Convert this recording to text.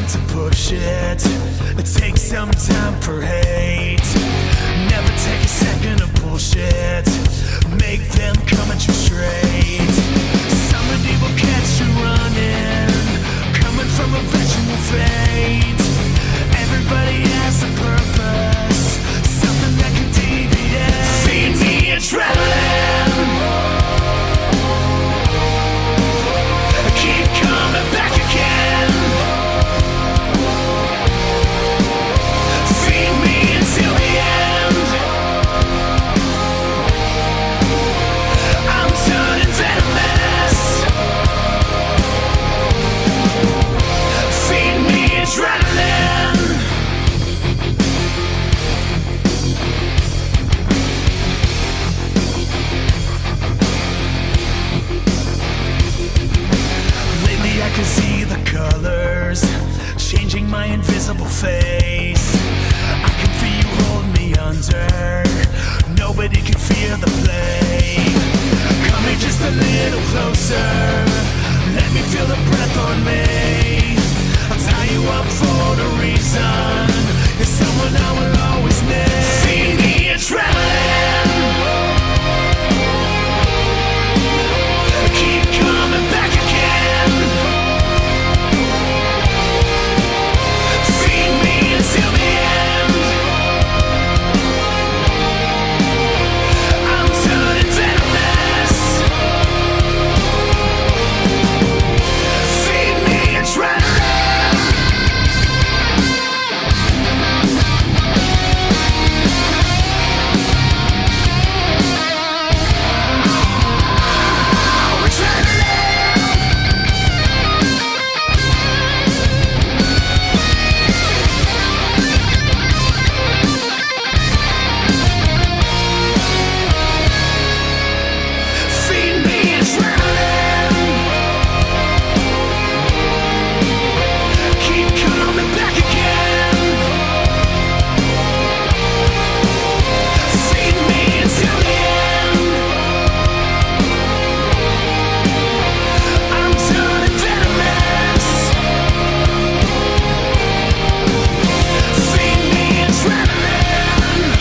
To push it, it takes some time for hate. Never take a second of bullshit. Make them come at you straight. Somebody will catch you running, coming from a vegetable fate. Everybody has a purpose, something that can deviate. Feed me adrenaline, keep coming back again. I can see the colors changing my invisible face. I can feel you hold me under. Nobody can feel the play. Coming just a little closer. Let me feel the breath on me. I'll tie you up for the reason. You're someone I will always need. Feed me adrenaline, keep coming back again. Till the end, I'm turning venomous. Feed me adrenaline.